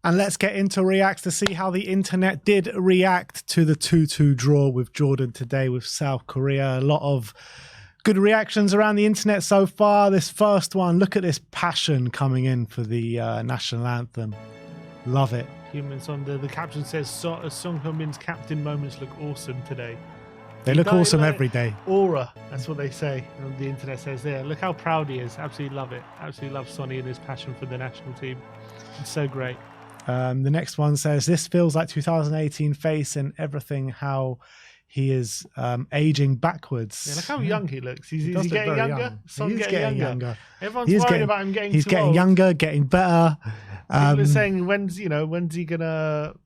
And let's get into Reax to see how the internet did react to the 2-2 draw with Jordan today with South Korea. A lot of good reactions around the internet so far. This first one, look at this passion coming in for the national anthem. Love it. Humans on the caption says, Song Heung-min's captain moments look awesome today. They look awesome every day. Aura, that's what they say. And the internet says there. Look how proud he is. Absolutely love it. Absolutely love Sonny and his passion for the national team. It's so great. The next one says, this feels like 2018 face and everything, how he is aging backwards. Yeah, look how young he looks. Is he getting younger? Young. Son He's getting younger. Everyone's worried about him getting too old. He's getting younger, getting better. People are saying when's he gonna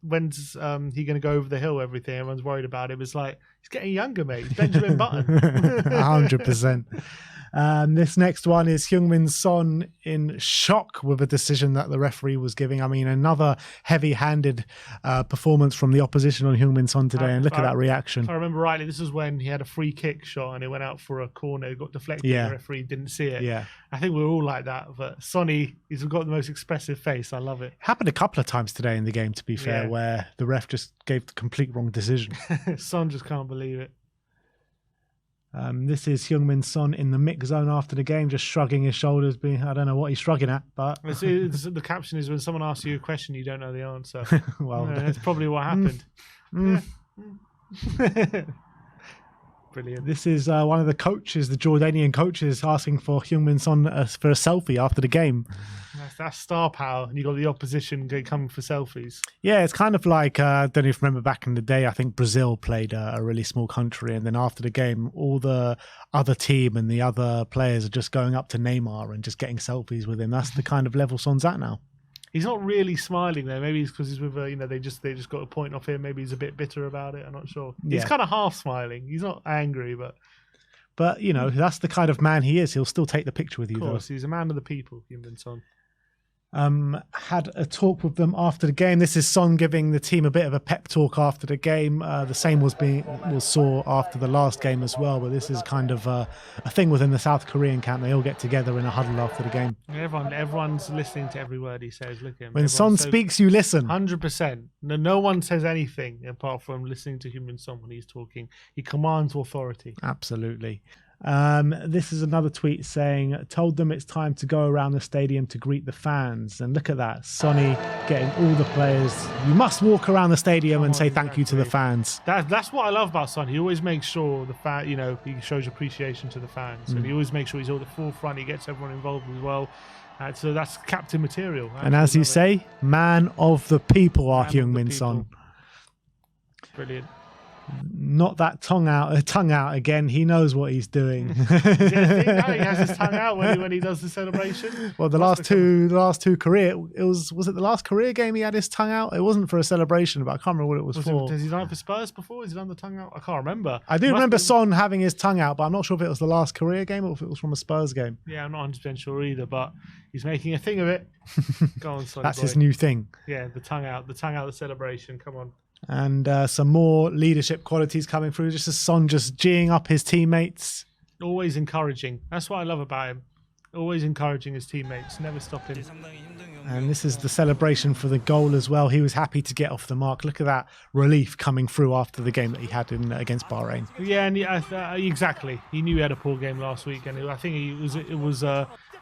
go over the hill? Everything. Everyone's worried about him. It's like he's getting younger, mate. He's Benjamin Button. 100%. This next one is Heung-min Son in shock with a decision that the referee was giving. I mean, another heavy-handed performance from the opposition on Heung-min Son today. And look at that reaction. If I remember rightly, this was when he had a free kick shot and it went out for a corner. It got deflected. Yeah. The referee didn't see it. Yeah. I think we're all like that. But Sonny, he's got the most expressive face. I love it. Happened a couple of times today in the game, to be fair, where the ref just gave the complete wrong decision. Son just can't believe it. This is Heung-min Son in the mix zone after the game, just shrugging his shoulders. I don't know what he's shrugging at, but the caption is when someone asks you a question, you don't know the answer. Well, that's probably what happened. Brilliant. This is one of the coaches, the Jordanian coaches, asking for Heung-min Son for a selfie after the game. That's star power, and you got the opposition coming for selfies. Yeah, it's kind of like I don't know if you remember back in the day. I think Brazil played a really small country, and then after the game, all the other team and the other players are just going up to Neymar and just getting selfies with him. That's the kind of level Son's at now. He's not really smiling though. Maybe it's because he's with they just got a point off him. Maybe he's a bit bitter about it. I'm not sure. Yeah. He's kind of half smiling. He's not angry, but that's the kind of man he is. He'll still take the picture with you. Of course, he's a man of the people, Heung-min Son. Had a talk with them after the game. This is Son giving the team a bit of a pep talk after the game. The same was saw after the last game as well, but this is kind of a thing within the South Korean camp. They all get together in a huddle after the game. Everyone's listening to every word he says. Look at him. When Son speaks, you listen. 100%. No one says anything apart from listening to Heung-min Son when he's talking. He commands authority. Absolutely. This is another tweet saying, told them it's time to go around the stadium to greet the fans. And look at that, Sonny getting all the players. You must walk around the stadium and say thank you to the fans. That's what I love about Sonny. He always makes sure he shows appreciation to the fans. And he always makes sure he's at the forefront. He gets everyone involved as well. So that's captain material. And as you say, man of the people are Heung-min Son. Brilliant. Not that tongue out again. He knows what he's doing. He has his tongue out when he does the celebration. Well, the last two Korea, was it the last Korea game he had his tongue out? It wasn't for a celebration, but I can't remember what it was for. Has he done it for Spurs before? Has he done the tongue out? I can't remember. I do remember Son having his tongue out, but I'm not sure if it was the last Korea game or if it was from a Spurs game. Yeah, I'm not 100% sure either, but he's making a thing of it. Go on, Sonny. That's his new thing. Yeah, the tongue out, the celebration. Come on. And some more leadership qualities coming through. Just as Son just geeing up his teammates. Always encouraging. That's what I love about him. Always encouraging his teammates. Never stopping. And this is the celebration for the goal as well. He was happy to get off the mark. Look at that relief coming through after the game that he had against Bahrain. Yeah, and exactly. He knew he had a poor game last week, and I think it was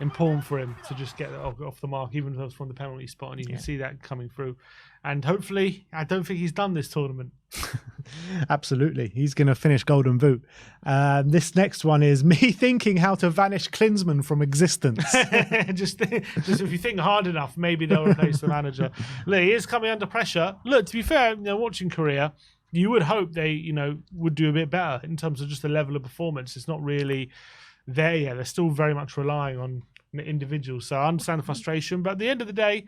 important for him to just get off the mark, even if it was from the penalty spot, and you can see that coming through. And hopefully, I don't think he's done this tournament. Absolutely. He's going to finish Golden Boot. This next one is me thinking how to vanish Klinsmann from existence. just if you think hard enough, maybe they'll replace the manager. Look, he is coming under pressure. Look, to be fair, watching Korea, you would hope they, would do a bit better in terms of just the level of performance. It's not really there yet. They're still very much relying on individuals. So I understand the frustration, but at the end of the day,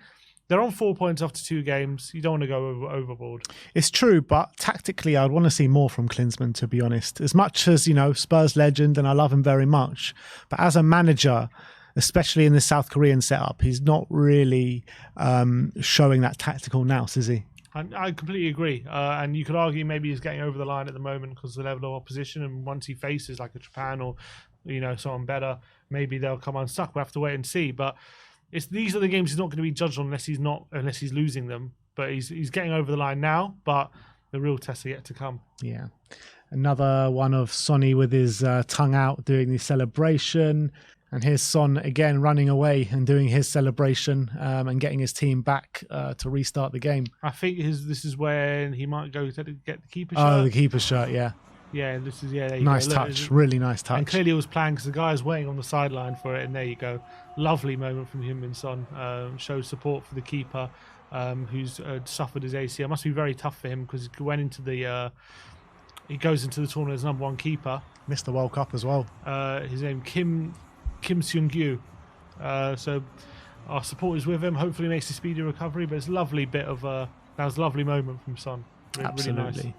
they're on 4 points after 2 games. You don't want to go overboard. It's true, but tactically, I'd want to see more from Klinsmann, to be honest. As much as, Spurs legend, and I love him very much. But as a manager, especially in the South Korean setup, he's not really showing that tactical nous, is he? I completely agree. And you could argue maybe he's getting over the line at the moment because of the level of opposition. And once he faces like a Japan or, someone better, maybe they'll come unstuck. We'll have to wait and see. But these are the games he's not going to be judged on unless he's losing them. But he's getting over the line now. But the real tests are yet to come. Yeah. Another one of Sonny with his tongue out doing the celebration. And here's Son again running away and doing his celebration and getting his team back to restart the game. I think this is when he might go to get the keeper shirt. Oh, the keeper shirt, yeah. Yeah, this is there you nice go. touch, really nice touch. And clearly it was planned because the guy's waiting on the sideline for it, and there you go. Lovely moment from Heung-min Son. Shows support for the keeper who's suffered his ACL. Must be very tough for him because he went into he goes into the tournament as #1 keeper. Missed the World Cup as well. His name Kim Seung-gyu. So our support is with him. Hopefully makes a speedy recovery. But it's a lovely bit of that was a lovely moment from Son. Absolutely. Really nice.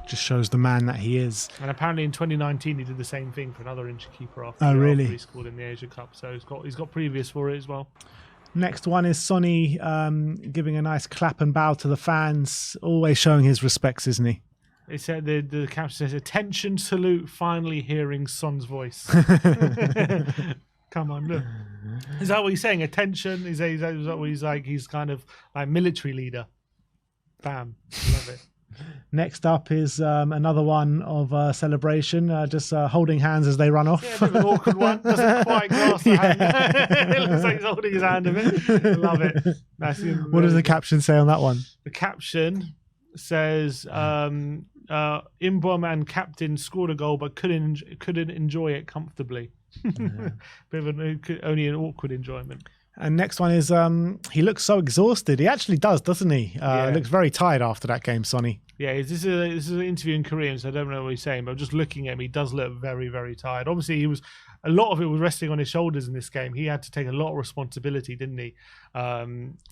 Just shows the man that he is. And apparently in 2019 he did the same thing for another injured keeper after, really? After he scored in the Asia Cup. So he's got previous for it as well. Next one is Sonny giving a nice clap and bow to the fans, always showing his respects, isn't he? It said the caption says, "Attention, salute! Finally hearing Son's voice." Come on, look. Is that what he's saying? Attention? Is that what he's like? He's kind of like military leader. Bam, love it. Next up is another one of celebration, just holding hands as they run off. Yeah, a bit of an awkward one. Doesn't quite grasp the hand. It looks like he's holding his hand a bit. Love it. What does the caption say on that one? The caption says, Imbom and captain scored a goal but couldn't enjoy it comfortably. Bit of only an awkward enjoyment. And next one is he looks so exhausted. He actually doesn't he? He looks very tired after that game, Sonny. Yeah, this is an interview in Korean, so I don't know what he's saying, but just looking at him, he does look very, very tired. Obviously, a lot of it was resting on his shoulders in this game. He had to take a lot of responsibility, didn't he? As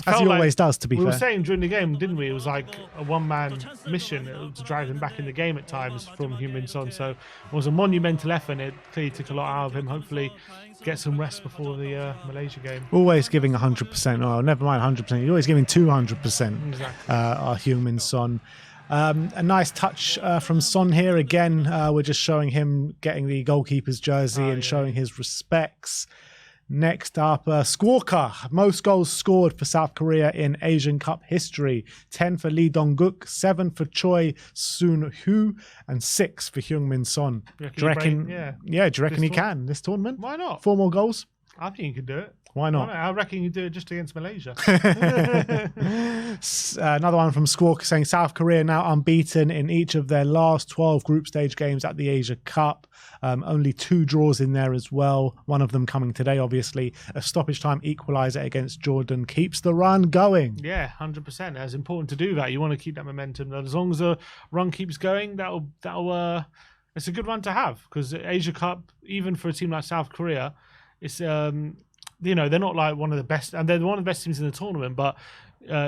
he always does, to be fair. We were saying during the game, didn't we? It was like a one-man mission to drive him back in the game at times from Heung-min Son. So it was a monumental effort, and it clearly took a lot out of him. Hopefully, get some rest before the Malaysia game. Always giving 100%. Oh, never mind 100%. He's always giving 200%. Exactly. Our Heung-min Son. A nice touch from Son here. Again, we're just showing him getting the goalkeeper's jersey and showing his respects. Next up, Squawker. Most goals scored for South Korea in Asian Cup history. 10 for Lee Dong-guk, 7 for Choi Soon-hoo, and 6 for Heung-min Son. Do you reckon he can this tournament? Why not? 4 more goals? I think he could do it. Why not? I reckon you do it just against Malaysia. Another one from Squawk saying South Korea now unbeaten in each of their last 12 group stage games at the Asia Cup. Only 2 draws in there as well. One of them coming today, obviously. A stoppage time equaliser against Jordan keeps the run going. Yeah, 100%. It's important to do that. You want to keep that momentum. As long as the run keeps going, that'll it's a good run to have, because Asia Cup, even for a team like South Korea, it's they're not like one of the best, and they're one of the best teams in the tournament. But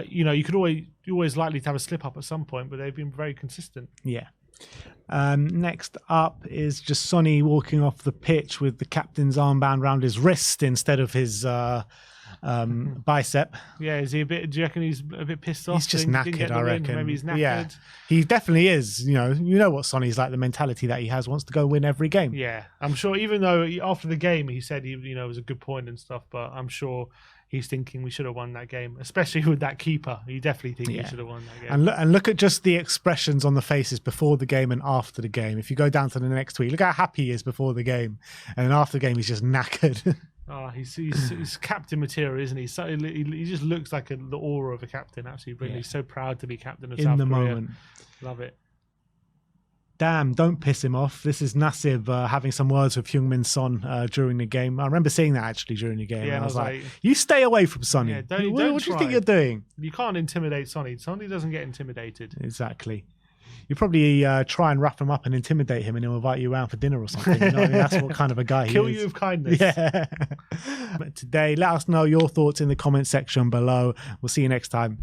you're always likely to have a slip up at some point. But they've been very consistent. Yeah. Next up is just Sonny walking off the pitch with the captain's armband around his wrist instead of his bicep. Yeah, is he a bit? Do you reckon he's a bit pissed off? He's just knackered, I reckon. Maybe he's knackered. Yeah, he definitely is. You know what Sonny's like. The mentality that he has, wants to go win every game. Yeah, I'm sure. Even though after the game he said it was a good point and stuff, but I'm sure he's thinking we should have won that game, especially with that keeper. He definitely thinks he should have won that game. And look at just the expressions on the faces before the game and after the game. If you go down to the next tweet, look how happy he is before the game, and then after the game he's just knackered. Oh, he's captain material, isn't he? So he just looks like the aura of a captain. Absolutely brilliant. He's so proud to be captain of South Korea. In the moment. Love it. Damn, don't piss him off. This is Nasib having some words with Heung-min Son during the game. I remember seeing that actually during the game. Yeah, and I was like, you stay away from Sonny. Yeah, what do you think you're doing? You can't intimidate Sonny. Sonny doesn't get intimidated. Exactly. You probably try and rough him up and intimidate him, and he'll invite you around for dinner or something. That's what kind of a guy he is. Kill you with kindness. Yeah. But today, let us know your thoughts in the comment section below. We'll see you next time.